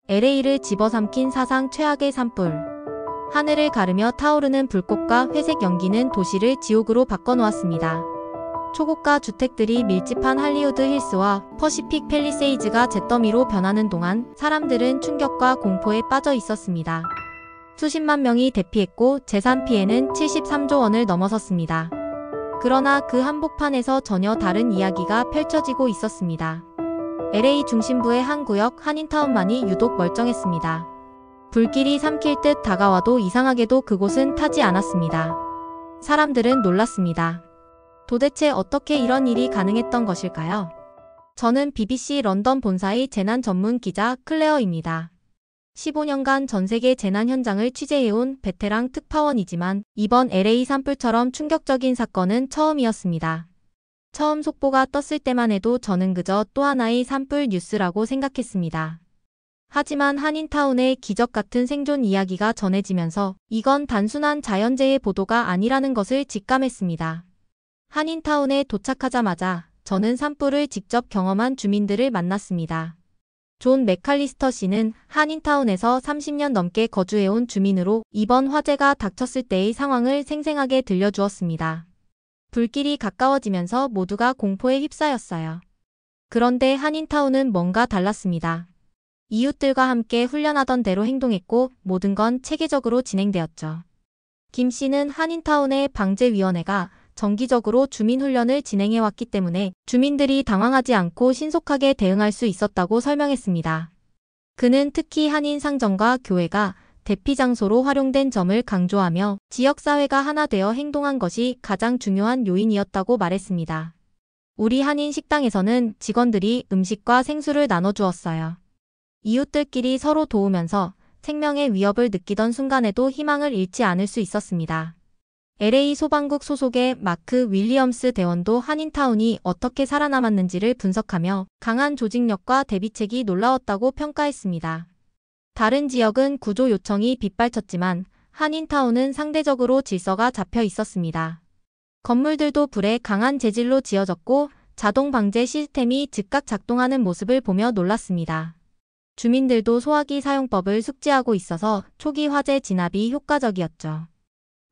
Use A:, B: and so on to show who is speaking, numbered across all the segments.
A: LA를 집어삼킨 사상 최악의 산불. 하늘을 가르며 타오르는 불꽃과 회색 연기는 도시를 지옥으로 바꿔놓았습니다. 초고가 주택들이 밀집한 할리우드 힐스와 퍼시픽 팰리세이즈가 잿더미로 변하는 동안 사람들은 충격과 공포에 빠져 있었습니다. 수십만 명이 대피했고 재산 피해는 73조 원을 넘어섰습니다. 그러나 그 한복판에서 전혀 다른 이야기가 펼쳐지고 있었습니다. LA 중심부의 한 구역 한인타운만이 유독 멀쩡했습니다. 불길이 삼킬 듯 다가와도 이상하게도 그곳은 타지 않았습니다. 사람들은 놀랐습니다. 도대체 어떻게 이런 일이 가능했던 것일까요? 저는 BBC 런던 본사의 재난 전문 기자 클레어입니다. 15년간 전 세계 재난 현장을 취재해온 베테랑 특파원이지만 이번 LA 산불처럼 충격적인 사건은 처음이었습니다. 처음 속보가 떴을 때만 해도 저는 그저 또 하나의 산불 뉴스라고 생각했습니다. 하지만 한인타운의 기적 같은 생존 이야기가 전해지면서 이건 단순한 자연재해 보도가 아니라는 것을 직감했습니다. 한인타운에 도착하자마자 저는 산불을 직접 경험한 주민들을 만났습니다. 존 맥칼리스터 씨는 한인타운에서 30년 넘게 거주해온 주민으로 이번 화재가 닥쳤을 때의 상황을 생생하게 들려주었습니다. 불길이 가까워지면서 모두가 공포에 휩싸였어요. 그런데 한인타운은 뭔가 달랐습니다. 이웃들과 함께 훈련하던 대로 행동했고 모든 건 체계적으로 진행되었죠. 김 씨는 한인타운의 방재위원회가 정기적으로 주민훈련을 진행해왔기 때문에 주민들이 당황하지 않고 신속하게 대응할 수 있었다고 설명했습니다. 그는 특히 한인 상점과 교회가 대피 장소로 활용된 점을 강조하며 지역사회가 하나 되어 행동한 것이 가장 중요한 요인이었다고 말했습니다. 우리 한인 식당에서는 직원들이 음식과 생수를 나눠주었어요. 이웃들끼리 서로 도우면서 생명의 위협을 느끼던 순간에도 희망을 잃지 않을 수 있었습니다. LA 소방국 소속의 마크 윌리엄스 대원도 한인타운이 어떻게 살아남았는지를 분석하며 강한 조직력과 대비책이 놀라웠다고 평가했습니다. 다른 지역은 구조 요청이 빗발쳤지만 한인타운은 상대적으로 질서가 잡혀 있었습니다. 건물들도 불에 강한 재질로 지어졌고 자동 방제 시스템이 즉각 작동하는 모습을 보며 놀랐습니다. 주민들도 소화기 사용법을 숙지하고 있어서 초기 화재 진압이 효과적이었죠.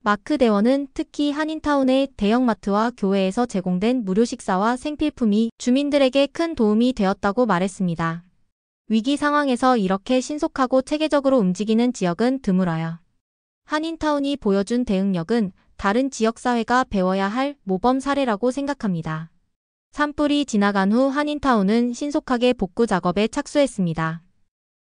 A: 마크 대원은 특히 한인타운의 대형마트와 교회에서 제공된 무료 식사와 생필품이 주민들에게 큰 도움이 되었다고 말했습니다. 위기 상황에서 이렇게 신속하고 체계적으로 움직이는 지역은 드물어요. 한인타운이 보여준 대응력은 다른 지역사회가 배워야 할 모범 사례라고 생각합니다. 산불이 지나간 후 한인타운은 신속하게 복구 작업에 착수했습니다.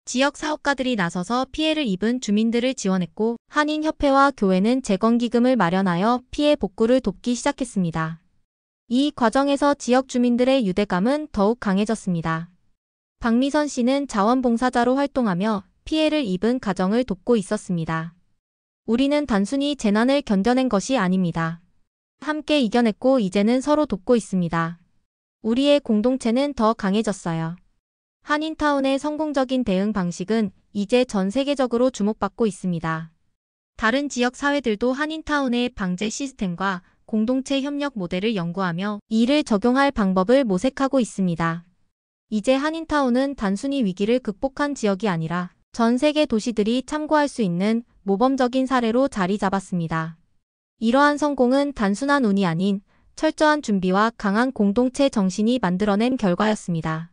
A: 지역 사업가들이 나서서 피해를 입은 주민들을 지원했고 한인협회와 교회는 재건기금을 마련하여 피해 복구를 돕기 시작했습니다. 이 과정에서 지역 주민들의 유대감은 더욱 강해졌습니다. 박미선 씨는 자원봉사자로 활동하며 피해를 입은 가정을 돕고 있었습니다. 우리는 단순히 재난을 견뎌낸 것이 아닙니다. 함께 이겨냈고 이제는 서로 돕고 있습니다. 우리의 공동체는 더 강해졌어요. 한인타운의 성공적인 대응 방식은 이제 전 세계적으로 주목받고 있습니다. 다른 지역 사회들도 한인타운의 방제 시스템과 공동체 협력 모델을 연구하며 이를 적용할 방법을 모색하고 있습니다. 이제 한인타운은 단순히 위기를 극복한 지역이 아니라 전 세계 도시들이 참고할 수 있는 모범적인 사례로 자리 잡았습니다. 이러한 성공은 단순한 운이 아닌 철저한 준비와 강한 공동체 정신이 만들어낸 결과였습니다.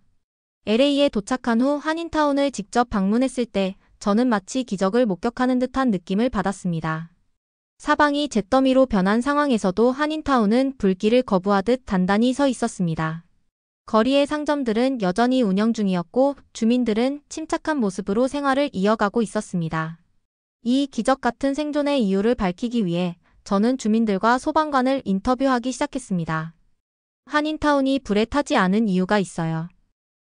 A: LA에 도착한 후 한인타운을 직접 방문했을 때 저는 마치 기적을 목격하는 듯한 느낌을 받았습니다. 사방이 잿더미로 변한 상황에서도 한인타운은 불길을 거부하듯 단단히 서 있었습니다. 거리의 상점들은 여전히 운영 중이었고 주민들은 침착한 모습으로 생활을 이어가고 있었습니다. 이 기적 같은 생존의 이유를 밝히기 위해 저는 주민들과 소방관을 인터뷰하기 시작했습니다. 한인타운이 불에 타지 않은 이유가 있어요.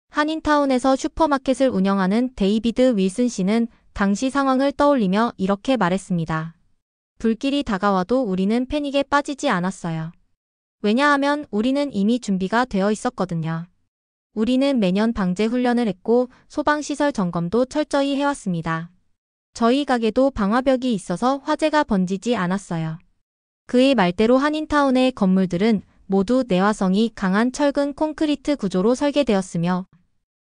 A: 한인타운에서 슈퍼마켓을 운영하는 데이비드 윌슨 씨는 당시 상황을 떠올리며 이렇게 말했습니다. 불길이 다가와도 우리는 패닉에 빠지지 않았어요. 왜냐하면 우리는 이미 준비가 되어 있었거든요. 우리는 매년 방제 훈련을 했고 소방시설 점검도 철저히 해왔습니다. 저희 가게도 방화벽이 있어서 화재가 번지지 않았어요. 그의 말대로 한인타운의 건물들은 모두 내화성이 강한 철근 콘크리트 구조로 설계되었으며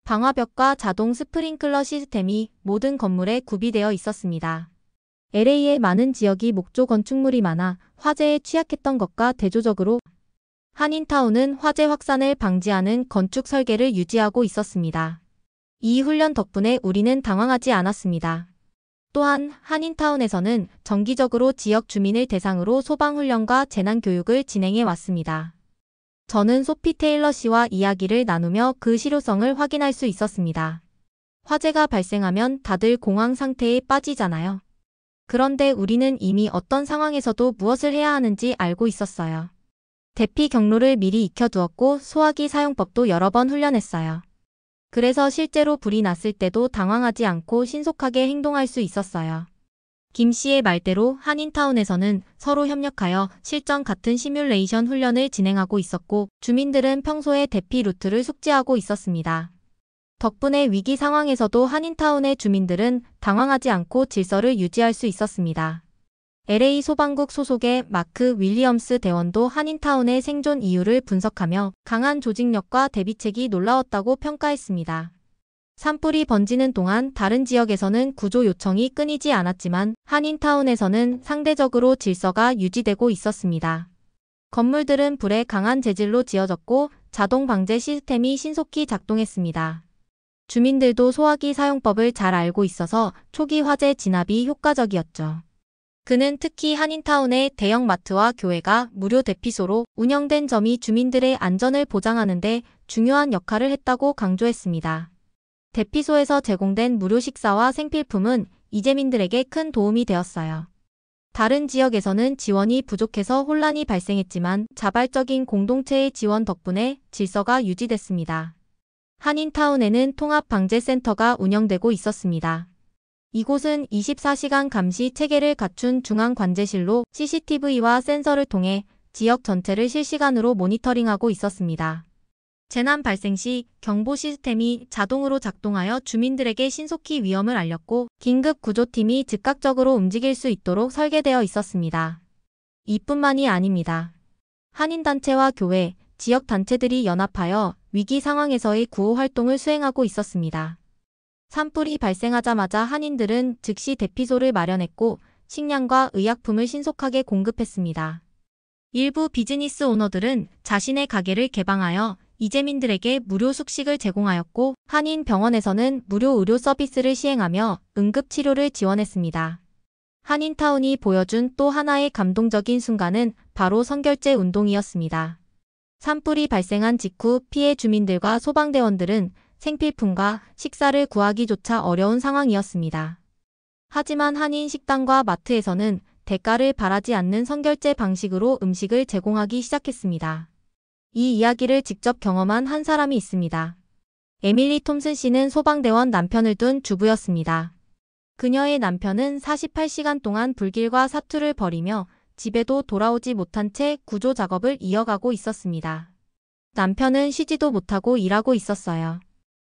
A: 방화벽과 자동 스프링클러 시스템이 모든 건물에 구비되어 있었습니다. LA의 많은 지역이 목조 건축물이 많아 화재에 취약했던 것과 대조적으로 한인타운은 화재 확산을 방지하는 건축 설계를 유지하고 있었습니다. 이 훈련 덕분에 우리는 당황하지 않았습니다. 또한 한인타운에서는 정기적으로 지역 주민을 대상으로 소방훈련과 재난교육을 진행해 왔습니다. 저는 소피 테일러 씨와 이야기를 나누며 그 실효성을 확인할 수 있었습니다. 화재가 발생하면 다들 공황 상태에 빠지잖아요. 그런데 우리는 이미 어떤 상황에서도 무엇을 해야 하는지 알고 있었어요. 대피 경로를 미리 익혀두었고 소화기 사용법도 여러 번 훈련했어요. 그래서 실제로 불이 났을 때도 당황하지 않고 신속하게 행동할 수 있었어요. 김 씨의 말대로 한인타운에서는 서로 협력하여 실전 같은 시뮬레이션 훈련을 진행하고 있었고 주민들은 평소에 대피 루트를 숙지하고 있었습니다. 덕분에 위기 상황에서도 한인타운의 주민들은 당황하지 않고 질서를 유지할 수 있었습니다. LA 소방국 소속의 마크 윌리엄스 대원도 한인타운의 생존 이유를 분석하며 강한 조직력과 대비책이 놀라웠다고 평가했습니다. 산불이 번지는 동안 다른 지역에서는 구조 요청이 끊이지 않았지만 한인타운에서는 상대적으로 질서가 유지되고 있었습니다. 건물들은 불에 강한 재질로 지어졌고 자동 방제 시스템이 신속히 작동했습니다. 주민들도 소화기 사용법을 잘 알고 있어서 초기 화재 진압이 효과적이었죠. 그는 특히 한인타운의 대형 마트와 교회가 무료 대피소로 운영된 점이 주민들의 안전을 보장하는 데 중요한 역할을 했다고 강조했습니다. 대피소에서 제공된 무료 식사와 생필품은 이재민들에게 큰 도움이 되었어요. 다른 지역에서는 지원이 부족해서 혼란이 발생했지만 자발적인 공동체의 지원 덕분에 질서가 유지됐습니다. 한인타운에는 통합방재센터가 운영되고 있었습니다. 이곳은 24시간 감시 체계를 갖춘 중앙관제실로 CCTV와 센서를 통해 지역 전체를 실시간으로 모니터링하고 있었습니다. 재난 발생 시 경보 시스템이 자동으로 작동하여 주민들에게 신속히 위험을 알렸고 긴급 구조팀이 즉각적으로 움직일 수 있도록 설계되어 있었습니다. 이뿐만이 아닙니다. 한인단체와 교회, 지역단체들이 연합하여 위기 상황에서의 구호 활동을 수행하고 있었습니다. 산불이 발생하자마자 한인들은 즉시 대피소를 마련했고 식량과 의약품을 신속하게 공급했습니다. 일부 비즈니스 오너들은 자신의 가게를 개방하여 이재민들에게 무료 숙식을 제공하였고 한인 병원에서는 무료 의료 서비스를 시행하며 응급치료를 지원했습니다. 한인타운이 보여준 또 하나의 감동적인 순간은 바로 선결제 운동이었습니다. 산불이 발생한 직후 피해 주민들과 소방대원들은 생필품과 식사를 구하기조차 어려운 상황이었습니다. 하지만 한인 식당과 마트에서는 대가를 바라지 않는 선결제 방식으로 음식을 제공하기 시작했습니다. 이 이야기를 직접 경험한 한 사람이 있습니다. 에밀리 톰슨 씨는 소방대원 남편을 둔 주부였습니다. 그녀의 남편은 48시간 동안 불길과 사투를 벌이며 집에도 돌아오지 못한 채 구조 작업을 이어가고 있었습니다. 남편은 쉬지도 못하고 일하고 있었어요.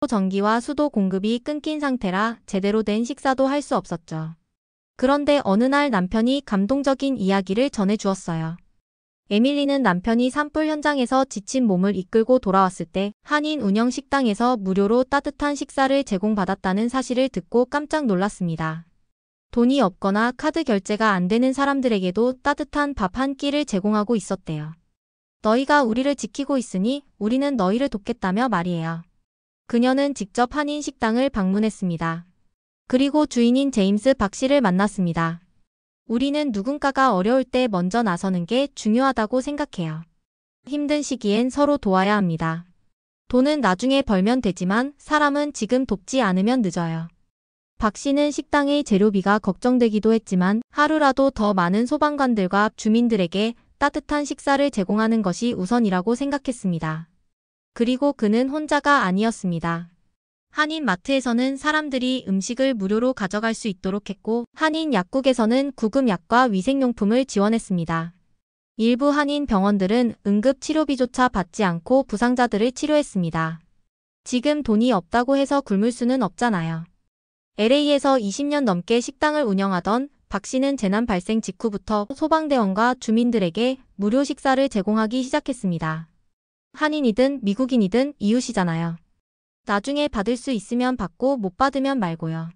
A: 전기와 수도 공급이 끊긴 상태라 제대로 된 식사도 할 수 없었죠. 그런데 어느 날 남편이 감동적인 이야기를 전해주었어요. 에밀리는 남편이 산불 현장에서 지친 몸을 이끌고 돌아왔을 때 한인 운영 식당에서 무료로 따뜻한 식사를 제공받았다는 사실을 듣고 깜짝 놀랐습니다. 돈이 없거나 카드 결제가 안 되는 사람들에게도 따뜻한 밥 한 끼를 제공하고 있었대요. 너희가 우리를 지키고 있으니 우리는 너희를 돕겠다며 말이에요. 그녀는 직접 한인 식당을 방문했습니다. 그리고 주인인 제임스 박 씨를 만났습니다. 우리는 누군가가 어려울 때 먼저 나서는 게 중요하다고 생각해요. 힘든 시기엔 서로 도와야 합니다. 돈은 나중에 벌면 되지만 사람은 지금 돕지 않으면 늦어요. 박 씨는 식당의 재료비가 걱정되기도 했지만 하루라도 더 많은 소방관들과 주민들에게 따뜻한 식사를 제공하는 것이 우선이라고 생각했습니다. 그리고 그는 혼자가 아니었습니다. 한인 마트에서는 사람들이 음식을 무료로 가져갈 수 있도록 했고 한인 약국에서는 구급약과 위생용품을 지원했습니다. 일부 한인 병원들은 응급치료비조차 받지 않고 부상자들을 치료했습니다. 지금 돈이 없다고 해서 굶을 수는 없잖아요. LA에서 20년 넘게 식당을 운영하던 박 씨는 재난 발생 직후부터 소방대원과 주민들에게 무료 식사를 제공하기 시작했습니다. 한인이든 미국인이든 이웃이잖아요. 나중에 받을 수 있으면 받고 못 받으면 말고요.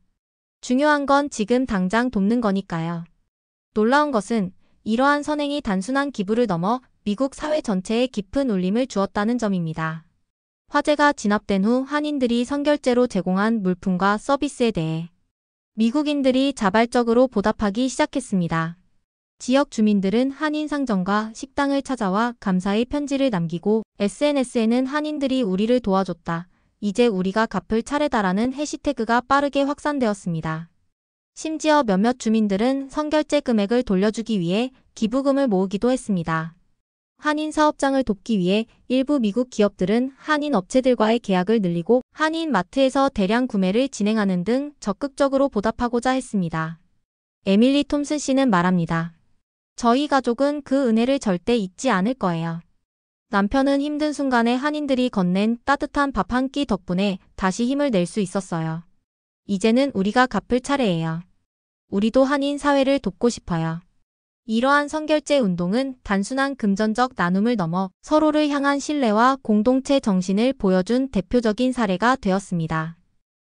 A: 중요한 건 지금 당장 돕는 거니까요. 놀라운 것은 이러한 선행이 단순한 기부를 넘어 미국 사회 전체에 깊은 울림을 주었다는 점입니다. 화재가 진압된 후 한인들이 선결제로 제공한 물품과 서비스에 대해 미국인들이 자발적으로 보답하기 시작했습니다. 지역 주민들은 한인 상점과 식당을 찾아와 감사의 편지를 남기고 SNS에는 한인들이 우리를 도와줬다. 이제 우리가 갚을 차례다라는 해시태그가 빠르게 확산되었습니다. 심지어 몇몇 주민들은 선결제 금액을 돌려주기 위해 기부금을 모으기도 했습니다. 한인 사업장을 돕기 위해 일부 미국 기업들은 한인 업체들과의 계약을 늘리고 한인 마트에서 대량 구매를 진행하는 등 적극적으로 보답하고자 했습니다. 에밀리 톰슨 씨는 말합니다. 저희 가족은 그 은혜를 절대 잊지 않을 거예요. 남편은 힘든 순간에 한인들이 건넨 따뜻한 밥 한 끼 덕분에 다시 힘을 낼 수 있었어요. 이제는 우리가 갚을 차례예요. 우리도 한인 사회를 돕고 싶어요. 이러한 선결제 운동은 단순한 금전적 나눔을 넘어 서로를 향한 신뢰와 공동체 정신을 보여준 대표적인 사례가 되었습니다.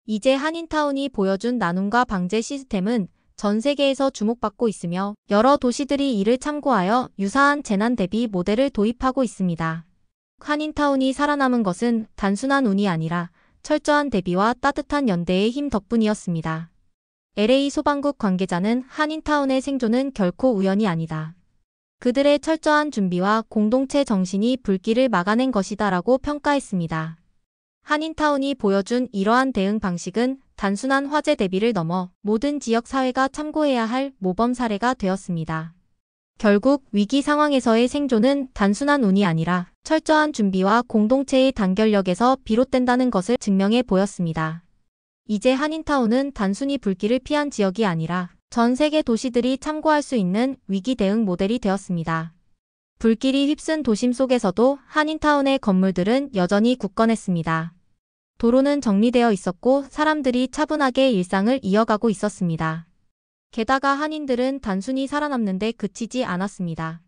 A: 이제 한인타운이 보여준 나눔과 방제 시스템은 전 세계에서 주목받고 있으며 여러 도시들이 이를 참고하여 유사한 재난 대비 모델을 도입하고 있습니다. 한인타운이 살아남은 것은 단순한 운이 아니라 철저한 대비와 따뜻한 연대의 힘 덕분이었습니다. LA 소방국 관계자는 한인타운의 생존은 결코 우연이 아니다. 그들의 철저한 준비와 공동체 정신이 불길을 막아낸 것이다라고 평가했습니다. 한인타운이 보여준 이러한 대응 방식은 단순한 화재 대비를 넘어 모든 지역 사회가 참고해야 할 모범 사례가 되었습니다. 결국 위기 상황에서의 생존은 단순한 운이 아니라 철저한 준비와 공동체의 단결력에서 비롯된다는 것을 증명해 보였습니다. 이제 한인타운은 단순히 불길을 피한 지역이 아니라 전 세계 도시들이 참고할 수 있는 위기 대응 모델이 되었습니다. 불길이 휩쓴 도심 속에서도 한인타운의 건물들은 여전히 굳건했습니다. 도로는 정리되어 있었고 사람들이 차분하게 일상을 이어가고 있었습니다. 게다가 한인들은 단순히 살아남는데 그치지 않았습니다.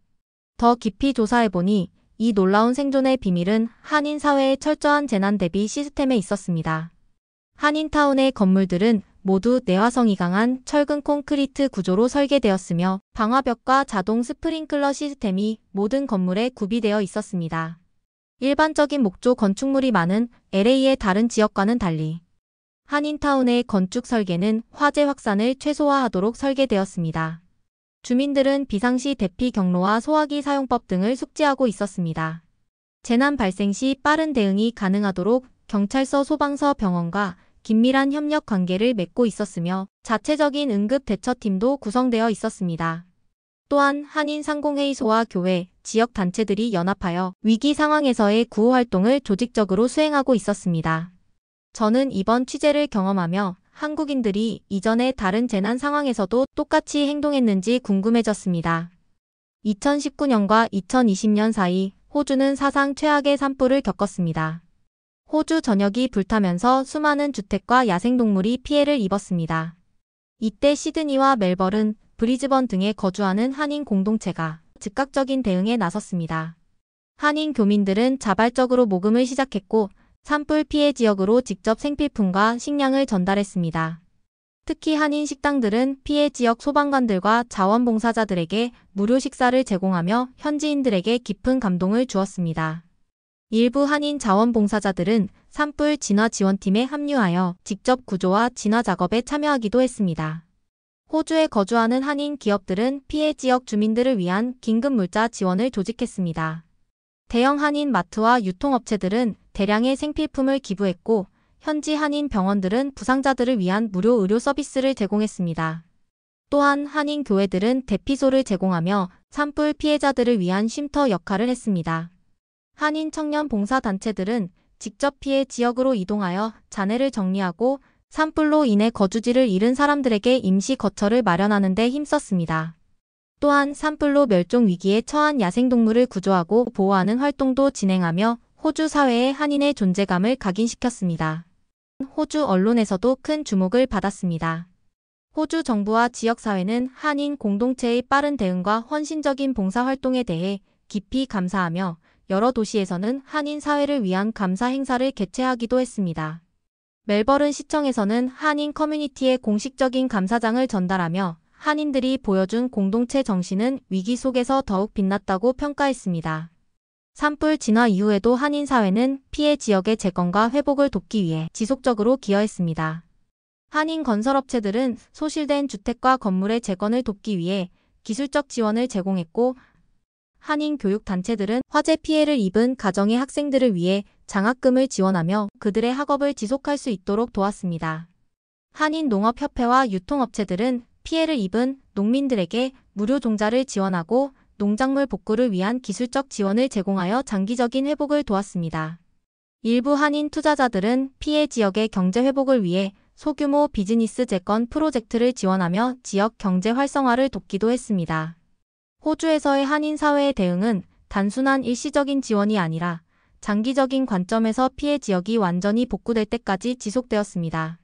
A: 더 깊이 조사해보니 이 놀라운 생존의 비밀은 한인 사회의 철저한 재난 대비 시스템에 있었습니다. 한인타운의 건물들은 모두 내화성이 강한 철근 콘크리트 구조로 설계되었으며 방화벽과 자동 스프링클러 시스템이 모든 건물에 구비되어 있었습니다. 일반적인 목조 건축물이 많은 LA의 다른 지역과는 달리 한인타운의 건축 설계는 화재 확산을 최소화하도록 설계되었습니다. 주민들은 비상시 대피 경로와 소화기 사용법 등을 숙지하고 있었습니다. 재난 발생 시 빠른 대응이 가능하도록 경찰서, 소방서, 병원과 긴밀한 협력 관계를 맺고 있었으며 자체적인 응급 대처팀도 구성되어 있었습니다. 또한 한인 상공회의소와 교회, 지역 단체들이 연합하여 위기 상황에서의 구호 활동을 조직적으로 수행하고 있었습니다. 저는 이번 취재를 경험하며 한국인들이 이전의 다른 재난 상황에서도 똑같이 행동했는지 궁금해졌습니다. 2019년과 2020년 사이 호주는 사상 최악의 산불을 겪었습니다. 호주 전역이 불타면서 수많은 주택과 야생동물이 피해를 입었습니다. 이때 시드니와 멜버른, 브리즈번 등에 거주하는 한인 공동체가 즉각적인 대응에 나섰습니다. 한인 교민들은 자발적으로 모금을 시작했고 산불 피해 지역으로 직접 생필품과 식량을 전달했습니다. 특히 한인 식당들은 피해 지역 소방관들과 자원봉사자들에게 무료 식사를 제공하며 현지인들에게 깊은 감동을 주었습니다. 일부 한인 자원봉사자들은 산불 진화 지원팀에 합류하여 직접 구조와 진화 작업에 참여하기도 했습니다. 호주에 거주하는 한인 기업들은 피해 지역 주민들을 위한 긴급 물자 지원을 조직했습니다. 대형 한인 마트와 유통업체들은 대량의 생필품을 기부했고 현지 한인 병원들은 부상자들을 위한 무료 의료 서비스를 제공했습니다. 또한 한인 교회들은 대피소를 제공하며 산불 피해자들을 위한 쉼터 역할을 했습니다. 한인 청년 봉사단체들은 직접 피해 지역으로 이동하여 잔해를 정리하고 산불로 인해 거주지를 잃은 사람들에게 임시 거처를 마련하는 데 힘썼습니다. 또한 산불로 멸종 위기에 처한 야생동물을 구조하고 보호하는 활동도 진행하며 호주 사회에 한인의 존재감을 각인시켰습니다. 호주 언론에서도 큰 주목을 받았습니다. 호주 정부와 지역사회는 한인 공동체의 빠른 대응과 헌신적인 봉사활동에 대해 깊이 감사하며 여러 도시에서는 한인 사회를 위한 감사 행사를 개최하기도 했습니다. 멜버른 시청에서는 한인 커뮤니티에 공식적인 감사장을 전달하며 한인들이 보여준 공동체 정신은 위기 속에서 더욱 빛났다고 평가했습니다. 산불 진화 이후에도 한인 사회는 피해 지역의 재건과 회복을 돕기 위해 지속적으로 기여했습니다. 한인 건설업체들은 소실된 주택과 건물의 재건을 돕기 위해 기술적 지원을 제공했고, 한인 교육단체들은 화재 피해를 입은 가정의 학생들을 위해 장학금을 지원하며 그들의 학업을 지속할 수 있도록 도왔습니다. 한인 농업협회와 유통업체들은 피해를 입은 농민들에게 무료 종자를 지원하고 농작물 복구를 위한 기술적 지원을 제공하여 장기적인 회복을 도왔습니다. 일부 한인 투자자들은 피해 지역의 경제 회복을 위해 소규모 비즈니스 재건 프로젝트를 지원하며 지역 경제 활성화를 돕기도 했습니다. 호주에서의 한인 사회의 대응은 단순한 일시적인 지원이 아니라 장기적인 관점에서 피해 지역이 완전히 복구될 때까지 지속되었습니다.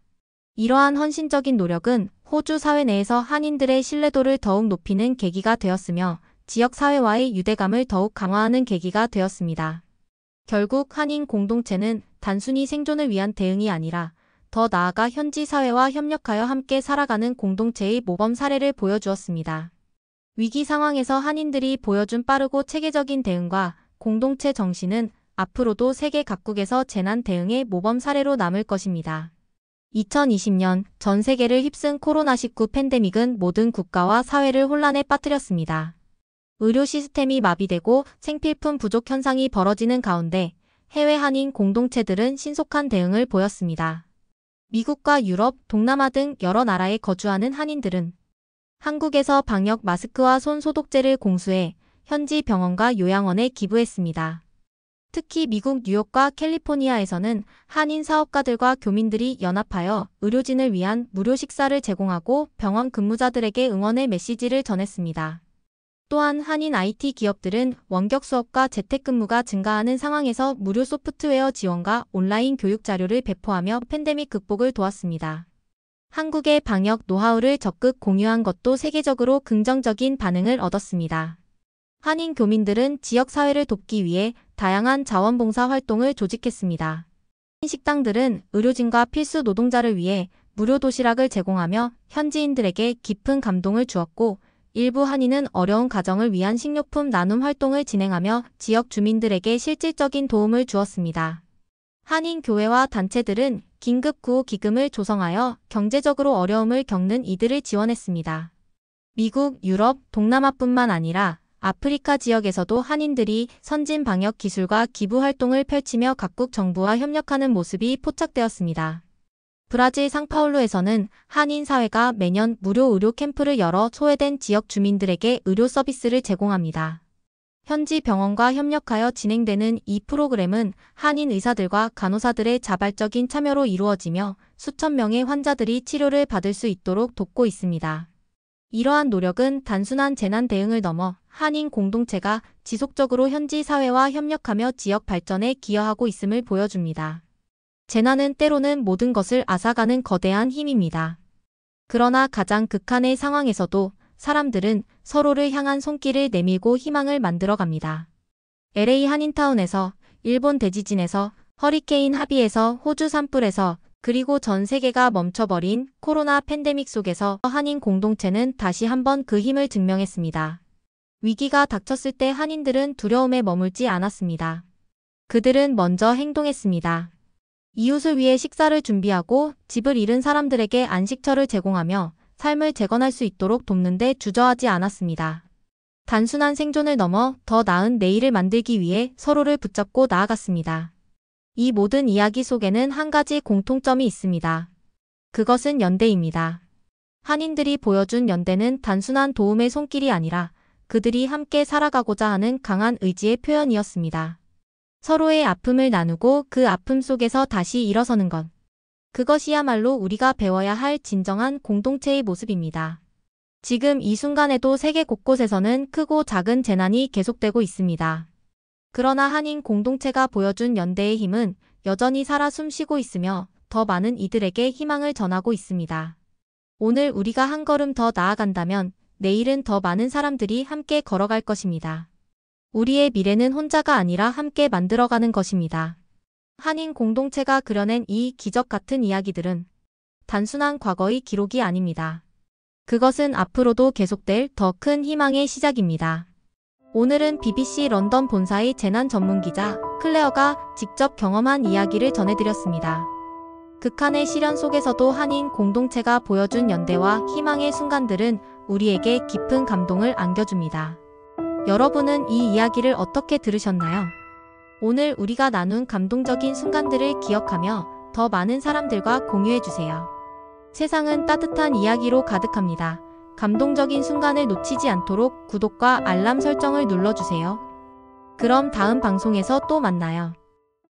A: 이러한 헌신적인 노력은 호주 사회 내에서 한인들의 신뢰도를 더욱 높이는 계기가 되었으며 지역 사회와의 유대감을 더욱 강화하는 계기가 되었습니다. 결국 한인 공동체는 단순히 생존을 위한 대응이 아니라 더 나아가 현지 사회와 협력하여 함께 살아가는 공동체의 모범 사례를 보여주었습니다. 위기 상황에서 한인들이 보여준 빠르고 체계적인 대응과 공동체 정신은 앞으로도 세계 각국에서 재난 대응의 모범 사례로 남을 것입니다. 2020년 전 세계를 휩쓴 코로나19 팬데믹은 모든 국가와 사회를 혼란에 빠뜨렸습니다. 의료 시스템이 마비되고 생필품 부족 현상이 벌어지는 가운데 해외 한인 공동체들은 신속한 대응을 보였습니다. 미국과 유럽, 동남아 등 여러 나라에 거주하는 한인들은 한국에서 방역 마스크와 손 소독제를 공수해 현지 병원과 요양원에 기부했습니다. 특히 미국 뉴욕과 캘리포니아에서는 한인 사업가들과 교민들이 연합하여 의료진을 위한 무료 식사를 제공하고 병원 근무자들에게 응원의 메시지를 전했습니다. 또한 한인 IT 기업들은 원격 수업과 재택근무가 증가하는 상황에서 무료 소프트웨어 지원과 온라인 교육 자료를 배포하며 팬데믹 극복을 도왔습니다. 한국의 방역 노하우를 적극 공유한 것도 세계적으로 긍정적인 반응을 얻었습니다. 한인 교민들은 지역사회를 돕기 위해 다양한 자원봉사 활동을 조직했습니다. 식당들은 의료진과 필수 노동자를 위해 무료 도시락을 제공하며 현지인들에게 깊은 감동을 주었고, 일부 한인은 어려운 가정을 위한 식료품 나눔 활동을 진행하며 지역 주민들에게 실질적인 도움을 주었습니다. 한인 교회와 단체들은 긴급 구호 기금을 조성하여 경제적으로 어려움을 겪는 이들을 지원했습니다. 미국, 유럽, 동남아뿐만 아니라 아프리카 지역에서도 한인들이 선진 방역 기술과 기부 활동을 펼치며 각국 정부와 협력하는 모습이 포착되었습니다. 브라질 상파울루에서는 한인 사회가 매년 무료 의료 캠프를 열어 소외된 지역 주민들에게 의료 서비스를 제공합니다. 현지 병원과 협력하여 진행되는 이 프로그램은 한인 의사들과 간호사들의 자발적인 참여로 이루어지며 수천 명의 환자들이 치료를 받을 수 있도록 돕고 있습니다. 이러한 노력은 단순한 재난 대응을 넘어 한인 공동체가 지속적으로 현지 사회와 협력하며 지역 발전에 기여하고 있음을 보여줍니다. 재난은 때로는 모든 것을 앗아가는 거대한 힘입니다. 그러나 가장 극한의 상황에서도 사람들은 서로를 향한 손길을 내밀고 희망을 만들어갑니다. LA 한인타운에서, 일본 대지진에서, 허리케인 하비에서, 호주 산불에서, 그리고 전 세계가 멈춰버린 코로나 팬데믹 속에서 한인 공동체는 다시 한번 그 힘을 증명했습니다. 위기가 닥쳤을 때 한인들은 두려움에 머물지 않았습니다. 그들은 먼저 행동했습니다. 이웃을 위해 식사를 준비하고 집을 잃은 사람들에게 안식처를 제공하며 삶을 재건할 수 있도록 돕는 데 주저하지 않았습니다. 단순한 생존을 넘어 더 나은 내일을 만들기 위해 서로를 붙잡고 나아갔습니다. 이 모든 이야기 속에는 한 가지 공통점이 있습니다. 그것은 연대입니다. 한인들이 보여준 연대는 단순한 도움의 손길이 아니라 그들이 함께 살아가고자 하는 강한 의지의 표현이었습니다. 서로의 아픔을 나누고 그 아픔 속에서 다시 일어서는 것. 그것이야말로 우리가 배워야 할 진정한 공동체의 모습입니다. 지금 이 순간에도 세계 곳곳에서는 크고 작은 재난이 계속되고 있습니다. 그러나 한인 공동체가 보여준 연대의 힘은 여전히 살아 숨쉬고 있으며 더 많은 이들에게 희망을 전하고 있습니다. 오늘 우리가 한 걸음 더 나아간다면 내일은 더 많은 사람들이 함께 걸어갈 것입니다. 우리의 미래는 혼자가 아니라 함께 만들어가는 것입니다. 한인 공동체가 그려낸 이 기적 같은 이야기들은 단순한 과거의 기록이 아닙니다. 그것은 앞으로도 계속될 더 큰 희망의 시작입니다. 오늘은 BBC 런던 본사의 재난 전문 기자 클레어가 직접 경험한 이야기를 전해드렸습니다. 극한의 시련 속에서도 한인 공동체가 보여준 연대와 희망의 순간들은 우리에게 깊은 감동을 안겨줍니다. 여러분은 이 이야기를 어떻게 들으셨나요? 오늘 우리가 나눈 감동적인 순간들을 기억하며 더 많은 사람들과 공유해주세요. 세상은 따뜻한 이야기로 가득합니다. 감동적인 순간을 놓치지 않도록 구독과 알람 설정을 눌러주세요. 그럼 다음 방송에서 또 만나요.